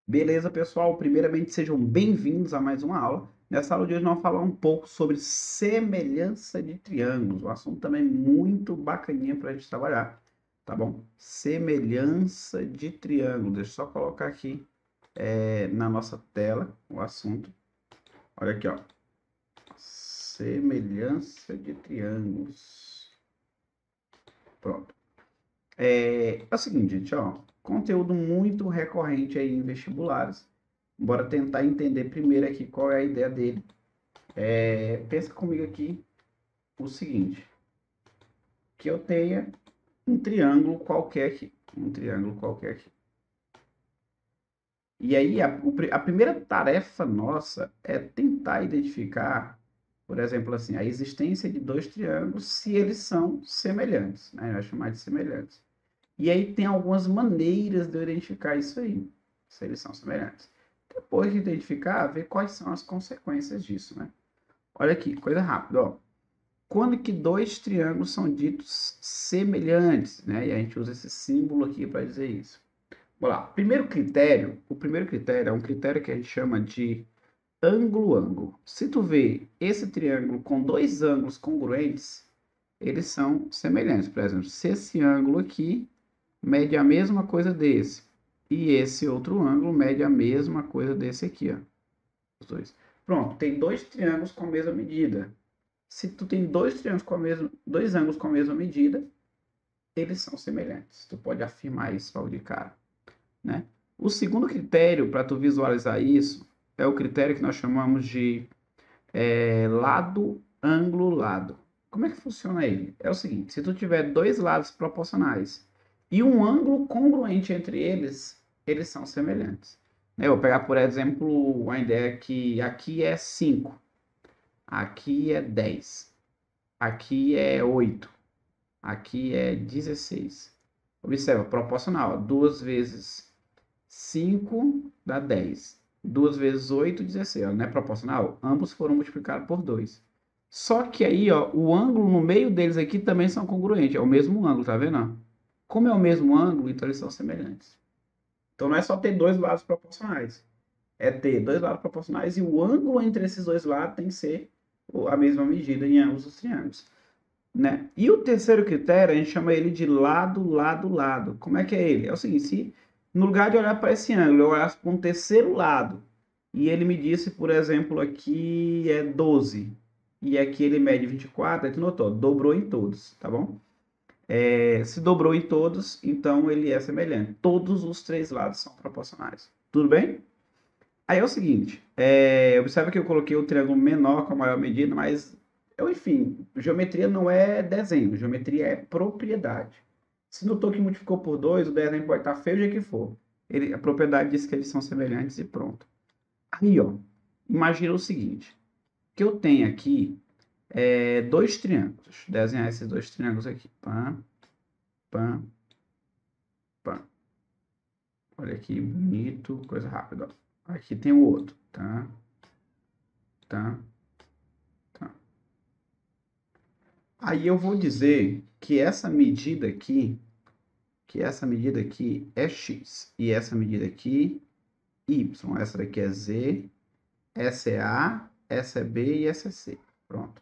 Beleza, pessoal? Primeiramente, sejam bem-vindos a mais uma aula. Nessa aula de hoje, nós vamos falar um pouco sobre semelhança de triângulos. Um assunto também muito bacaninha para a gente trabalhar, tá bom? Semelhança de triângulos. Deixa eu só colocar aqui na nossa tela o assunto. Olha aqui, ó. Semelhança de triângulos. Pronto. É o seguinte, gente, ó. Conteúdo muito recorrente aí em vestibulares. Bora tentar entender primeiro aqui qual é a ideia dele. Pensa comigo aqui o seguinte, que eu tenha um triângulo qualquer aqui. Um triângulo qualquer aqui. E aí, a primeira tarefa nossa é tentar identificar, por exemplo, assim, a existência de dois triângulos se eles são semelhantes, né? Eu vou chamar de semelhantes. E aí tem algumas maneiras de eu identificar isso aí, se eles são semelhantes. Depois de identificar, ver quais são as consequências disso, né? Olha aqui, coisa rápida, ó. Quando que dois triângulos são ditos semelhantes, né? E a gente usa esse símbolo aqui para dizer isso. Vamos lá. O primeiro critério é um critério que a gente chama de ângulo-ângulo. Se tu vê esse triângulo com dois ângulos congruentes, eles são semelhantes. Por exemplo, se esse ângulo aqui mede a mesma coisa desse, e esse outro ângulo mede a mesma coisa desse aqui, ó. Os dois. Pronto, tem dois triângulos com a mesma medida. Se tu tem dois triângulos com a mesma, dois ângulos com a mesma medida, eles são semelhantes. Tu pode afirmar isso logo de cara, né? O segundo critério para tu visualizar isso é o critério que nós chamamos de lado, ângulo, lado. Como é que funciona ele? É o seguinte, se tu tiver dois lados proporcionais e um ângulo congruente entre eles, eles são semelhantes. Eu vou pegar, por exemplo, a ideia que aqui é 5, aqui é 10, aqui é 8, aqui é 16. Observa, proporcional. 2 vezes 5 dá 10. 2 vezes 8, 16. Não é proporcional? Ambos foram multiplicados por 2. Só que aí, ó, o ângulo no meio deles aqui também são congruentes. É o mesmo ângulo, tá vendo? Como é o mesmo ângulo, então eles são semelhantes. Então não é só ter dois lados proporcionais. É ter dois lados proporcionais e o ângulo entre esses dois lados tem que ser a mesma medida em ambos os triângulos, né? E o terceiro critério, a gente chama ele de lado, lado, lado. Como é que é ele? É o seguinte, se no lugar de olhar para esse ângulo, eu olhasse para um terceiro lado, e ele me disse, por exemplo, aqui é 12, e aqui ele mede 24, aí tu notou, dobrou em todos, tá bom? Se dobrou em todos, então ele é semelhante. Todos os três lados são proporcionais. Tudo bem? Aí é o seguinte, observa que eu coloquei o triângulo menor com a maior medida, mas, enfim, geometria não é desenho, geometria é propriedade. Se notou que multiplicou por 2, o desenho pode estar feio o jeito que for. A propriedade diz que eles são semelhantes e pronto. Aí, ó, imagina o seguinte, que eu tenho aqui dois triângulos. Deixa eu desenhar esses dois triângulos aqui. Pá, pá, pá. Olha que bonito, coisa rápida, ó. Aqui tem o outro, tá? Tá? Tá. Aí eu vou dizer que essa medida aqui é x e essa medida aqui y. Essa daqui é z, essa é a, essa é b e essa é c. Pronto.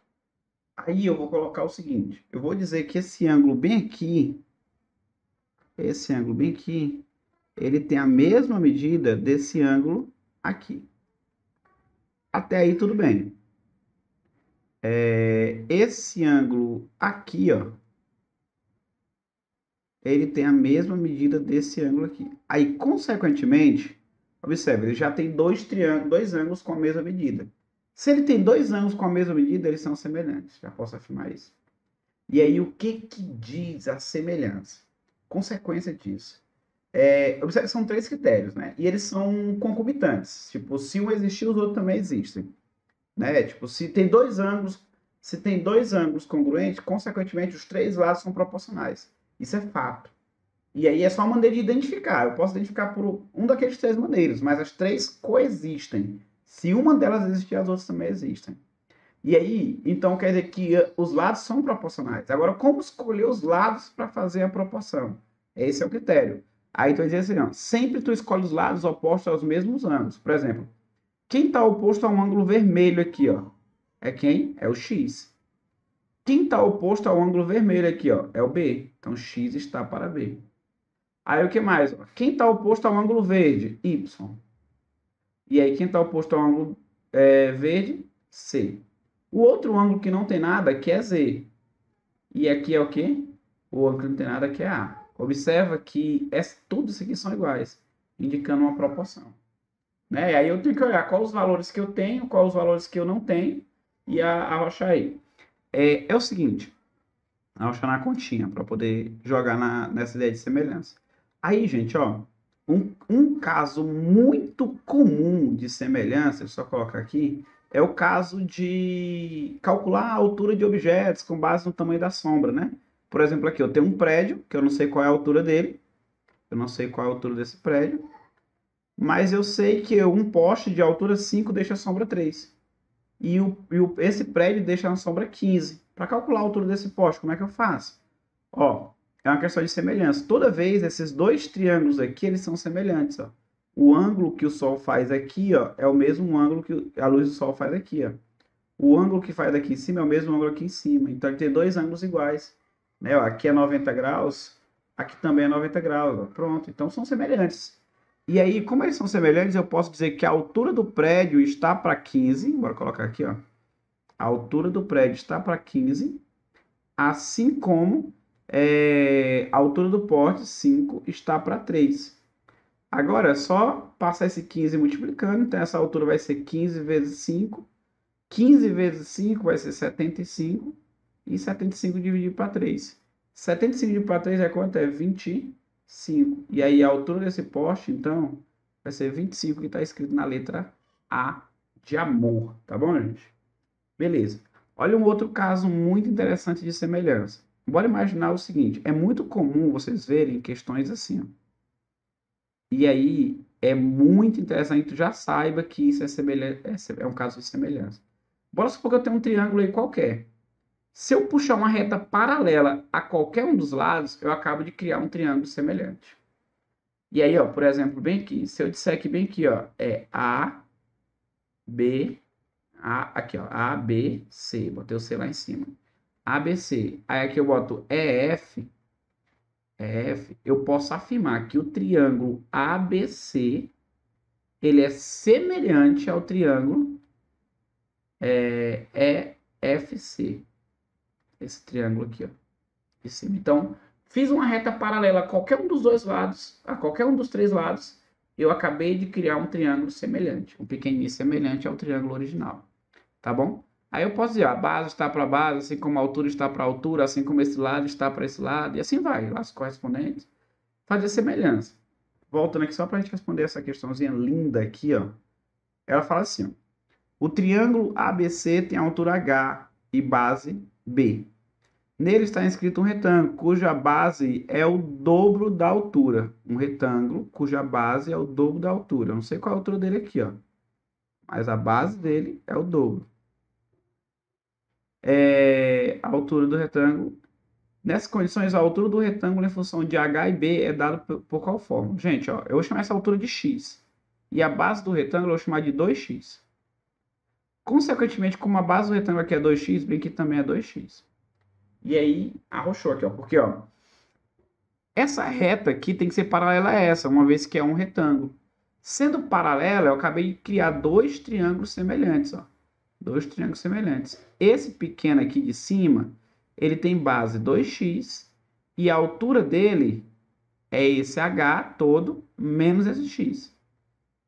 Aí eu vou colocar o seguinte, eu vou dizer que esse ângulo bem aqui, ele tem a mesma medida desse ângulo aqui. Até aí tudo bem. Esse ângulo aqui, ó, ele tem a mesma medida desse ângulo aqui. Aí, consequentemente, observe, ele já tem dois ângulos com a mesma medida. Se ele tem dois ângulos com a mesma medida, eles são semelhantes. Já posso afirmar isso. E aí, o que diz a semelhança? Consequência disso. Observe que são três critérios, né? E eles são concomitantes. Tipo, se um existir, os outros também existem. Né? Tipo, se tem dois ângulos congruentes, consequentemente, os três lados são proporcionais. Isso é fato. E aí é só uma maneira de identificar. Eu posso identificar por um daqueles três maneiras, mas as três coexistem. Se uma delas existir, as outras também existem. E aí, então quer dizer que os lados são proporcionais. Agora, como escolher os lados para fazer a proporção? Esse é o critério. Aí tu vai dizer assim, ó, sempre tu escolhe os lados opostos aos mesmos ângulos. Por exemplo, quem está oposto a um ângulo vermelho aqui, ó, é quem? É o x. Quem está oposto ao ângulo vermelho aqui, ó, é o b. Então, x está para b. Aí, o que mais? Quem está oposto ao ângulo verde? Y. E aí, quem está oposto ao ângulo verde? C. O outro ângulo que não tem nada aqui é Z. E aqui é o quê? O ângulo que não tem nada aqui é A. Observa que tudo isso aqui são iguais, indicando uma proporção. Né? E aí eu tenho que olhar quais os valores que eu tenho, quais os valores que eu não tenho e arrochar aí. É o seguinte, arrochar na continha para poder jogar nessa ideia de semelhança. Aí, gente, ó, um caso muito comum de semelhança, eu só colocar aqui, é o caso de calcular a altura de objetos com base no tamanho da sombra, né? Por exemplo, aqui eu tenho um prédio, que eu não sei qual é a altura dele, eu não sei qual é a altura desse prédio, mas eu sei que um poste de altura 5 deixa a sombra 3. Esse prédio deixa a sombra 15. Para calcular a altura desse poste, como é que eu faço? Ó, é uma questão de semelhança. Toda vez, esses dois triângulos aqui, eles são semelhantes, ó. O ângulo que o Sol faz aqui, ó, é o mesmo ângulo que a luz do Sol faz aqui, ó. O ângulo que faz aqui em cima é o mesmo ângulo aqui em cima. Então, ele tem dois ângulos iguais. Né? Ó, aqui é 90 graus, aqui também é 90 graus. Ó. Pronto, então são semelhantes. E aí, como eles são semelhantes, eu posso dizer que a altura do prédio está para 15. Bora colocar aqui, ó. A altura do prédio está para 15, assim como a altura do poste, 5, está para 3. Agora, é só passar esse 15 multiplicando, então essa altura vai ser 15 vezes 5. 15 vezes 5 vai ser 75. E 75 dividido para 3. 75 dividido para 3 é quanto? É 25. E aí a altura desse poste, então, vai ser 25, que está escrito na letra A de amor. Tá bom, gente? Beleza. Olha um outro caso muito interessante de semelhança. Bora imaginar o seguinte. É muito comum vocês verem questões assim, ó. E aí, é muito interessante que tu já saiba que isso é um caso de semelhança. Bora supor que eu tenho um triângulo aí qualquer. Se eu puxar uma reta paralela a qualquer um dos lados, eu acabo de criar um triângulo semelhante. E aí, ó, por exemplo, bem aqui, se eu disser que bem aqui, ó, é A, B, aqui, ó, A, B, C, botei o C lá em cima. A, B, C. Aí aqui eu boto EF, eu posso afirmar que o triângulo ABC, ele é semelhante ao triângulo EFC. Esse triângulo aqui, ó, de cima. Então, fiz uma reta paralela a qualquer um dos dois lados, a qualquer um dos três lados, eu acabei de criar um triângulo semelhante, um pequenininho semelhante ao triângulo original. Tá bom? Aí eu posso dizer, a base está para a base, assim como a altura está para a altura, assim como esse lado está para esse lado, e assim vai, laços correspondentes, fazer semelhança. Voltando aqui só para a gente responder essa questãozinha linda aqui, ó. Ela fala assim, ó, o triângulo ABC tem altura H e base B. Nele está inscrito um retângulo cuja base é o dobro da altura. Um retângulo cuja base é o dobro da altura. Eu não sei qual é a altura dele aqui, ó. Mas a base dele é o dobro. A altura do retângulo. Nessas condições, a altura do retângulo em função de H e B é dada por qual forma? Gente, ó, eu vou chamar essa altura de x. E a base do retângulo eu vou chamar de 2x. Consequentemente, como a base do retângulo aqui é 2x, bem aqui também é 2x. E aí, arrochou aqui, ó. Porque, ó, essa reta aqui tem que ser paralela a essa, uma vez que é um retângulo. Sendo paralela, eu acabei de criar dois triângulos semelhantes, ó. Dois triângulos semelhantes. Esse pequeno aqui de cima, ele tem base 2x e a altura dele é esse h todo menos esse x.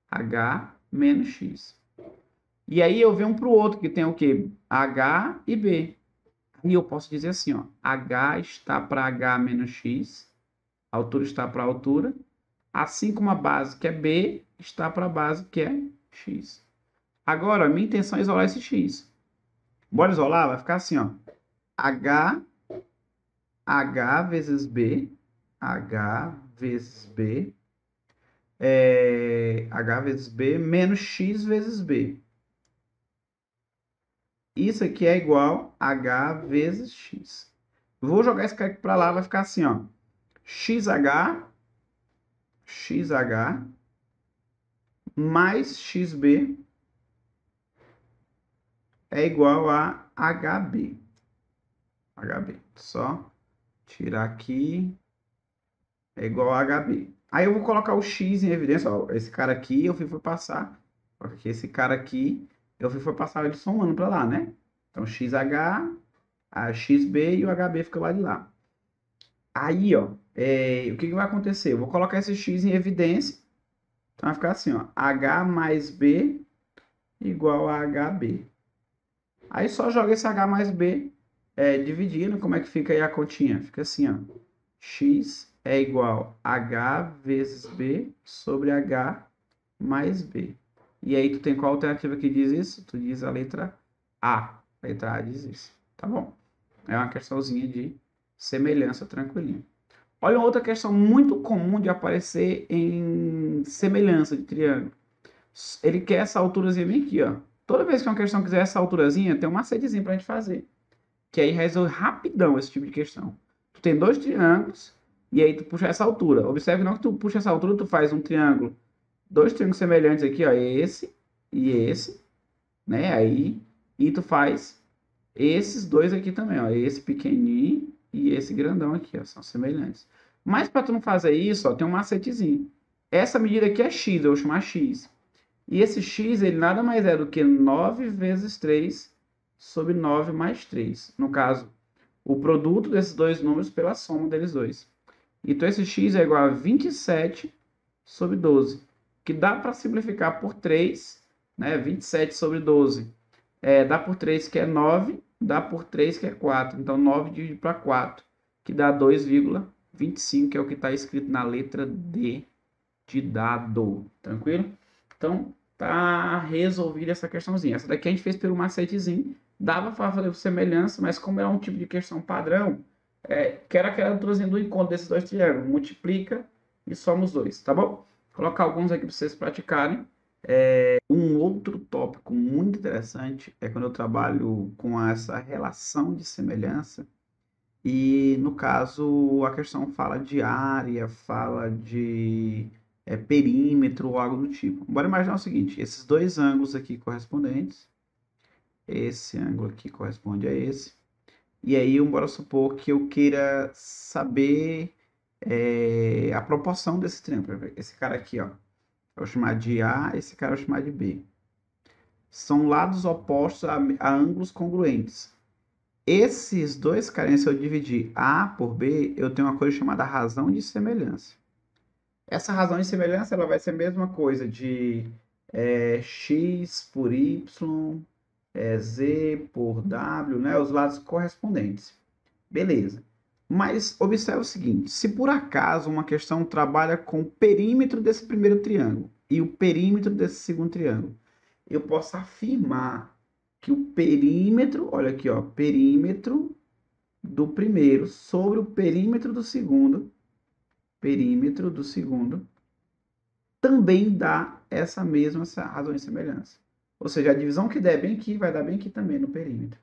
H menos x. E aí eu venho para o outro que tem o quê? H e B. E eu posso dizer assim, ó, H está para H menos X, a altura está para a altura, assim como a base que é B está para a base que é X. Agora, a minha intenção é isolar esse X. Bora isolar? Vai ficar assim, ó, H vezes B, H vezes B, H vezes B menos X vezes B. Isso aqui é igual a H vezes X. Vou jogar esse cara aqui para lá, vai ficar assim, ó. XH XH mais XB é igual a HB. HB. Só tirar aqui. É igual a HB. Aí eu vou colocar o X em evidência. Ó, esse cara aqui eu fui passar. Porque esse cara aqui eu fui passar ele somando para lá, né? Então XH, a XB e o HB fica lá de lá. Aí, ó, o que vai acontecer? Eu vou colocar esse X em evidência. Então vai ficar assim, ó. H mais B igual a HB. Aí só joga esse H mais B dividindo. Como é que fica aí a continha? Fica assim, ó. X é igual a H vezes B sobre H mais B. E aí tu tem qual alternativa que diz isso? Tu diz a letra A. A letra A diz isso. Tá bom? É uma questãozinha de semelhança tranquilinho. Olha outra questão muito comum de aparecer em semelhança de triângulo. Ele quer essa alturazinha bem aqui, ó. Toda vez que uma questão quiser essa alturazinha, tem um macetezinho pra gente fazer. Que aí resolve rapidão esse tipo de questão. Tu tem dois triângulos e aí tu puxa essa altura. Observe não que tu puxa essa altura, tu faz um triângulo. Dois triângulos semelhantes aqui, ó. Esse e esse. Né? Aí, e tu faz esses dois aqui também, ó. Esse pequenininho e esse grandão aqui, ó. São semelhantes. Mas para tu não fazer isso, ó, tem um macetezinho. Essa medida aqui é x, eu vou chamar x. E esse x, ele nada mais é do que 9 vezes 3 sobre 9 mais 3. No caso, o produto desses dois números pela soma deles dois. Então, esse x é igual a 27 sobre 12, que dá para simplificar por 3, né? 27 sobre 12 dá por 3, que é 9, dá por 3, que é 4. Então, 9 dividido para 4, que dá 2,25, que é o que está escrito na letra D de dado. Tranquilo? Então, tá resolvida essa questãozinha. Essa daqui a gente fez pelo macetezinho. Dava para fazer semelhança, mas como é um tipo de questão padrão, quero aquela altura do encontro desses dois triângulos. Multiplica e soma os dois, tá bom? Vou colocar alguns aqui para vocês praticarem. Um outro tópico muito interessante é quando eu trabalho com essa relação de semelhança. E, no caso, a questão fala de área, fala de perímetro ou algo do tipo. Bora imaginar o seguinte, esses dois ângulos aqui correspondentes, esse ângulo aqui corresponde a esse, e aí bora supor que eu queira saber a proporção desse triângulo. Esse cara aqui, ó, eu vou chamar de A, esse cara eu vou chamar de B. São lados opostos a ângulos congruentes. Esses dois caras, se eu dividir A por B, eu tenho uma coisa chamada razão de semelhança. Essa razão de semelhança ela vai ser a mesma coisa de x por y, z por w, né? Os lados correspondentes. Beleza. Mas observe o seguinte, se por acaso uma questão trabalha com o perímetro desse primeiro triângulo e o perímetro desse segundo triângulo, eu posso afirmar que o perímetro, olha aqui, ó, perímetro do primeiro sobre o perímetro do segundo, também dá essa mesma razão de semelhança. Ou seja, a divisão que der bem aqui, vai dar bem aqui também no perímetro.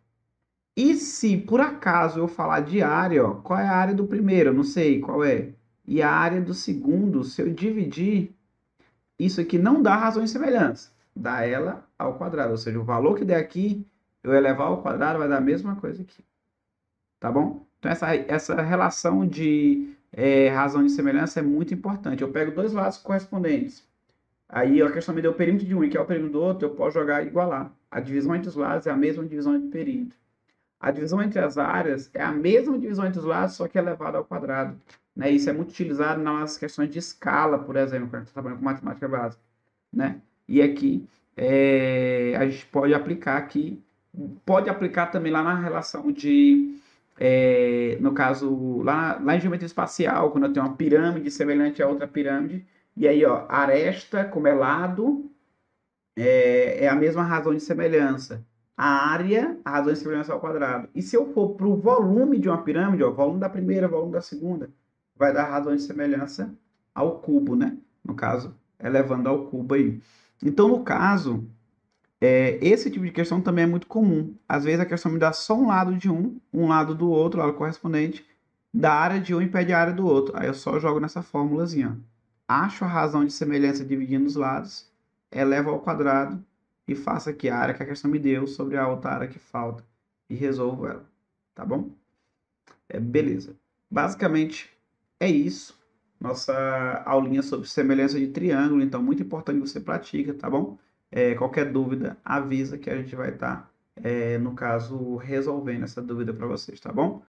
E se por acaso eu falar de área, ó, qual é a área do primeiro? Eu não sei qual é. E a área do segundo, se eu dividir, isso aqui não dá razão de semelhança. Dá ela ao quadrado. Ou seja, o valor que der aqui, eu elevar ao quadrado, vai dar a mesma coisa aqui. Tá bom? Então, essa relação de razão de semelhança é muito importante. Eu pego dois lados correspondentes. Aí a questão me deu o perímetro de um e que é o perímetro do outro, eu posso jogar e igualar. A divisão entre os lados é a mesma divisão entre o perímetro. A divisão entre as áreas é a mesma divisão entre os lados, só que elevada ao quadrado. Né? Isso é muito utilizado nas questões de escala, por exemplo, quando a gente está trabalhando com matemática básica. Né? E aqui a gente pode aplicar aqui, pode aplicar também lá na relação de, no caso, lá em geometria espacial, quando eu tenho uma pirâmide semelhante a outra pirâmide, e aí, ó, aresta, como é lado, é a mesma razão de semelhança. A área, a razão de semelhança ao quadrado. E se eu for para o volume de uma pirâmide, ó, volume da primeira, volume da segunda, vai dar razão de semelhança ao cubo, né? No caso, elevando ao cubo aí. Então, no caso, esse tipo de questão também é muito comum. Às vezes a questão me dá só um lado de um lado do outro, lado correspondente, da área de um e pede a área do outro. Aí eu só jogo nessa formulazinha, ó. acho a razão de semelhança dividindo os lados, elevo ao quadrado e faço aqui a área que a questão me deu sobre a outra área que falta e resolvo ela, tá bom? Beleza. Basicamente é isso. Nossa aulinha sobre semelhança de triângulo, então muito importante que você pratica, tá bom? Qualquer dúvida, avisa que a gente vai estar, no caso, resolvendo essa dúvida para vocês, tá bom?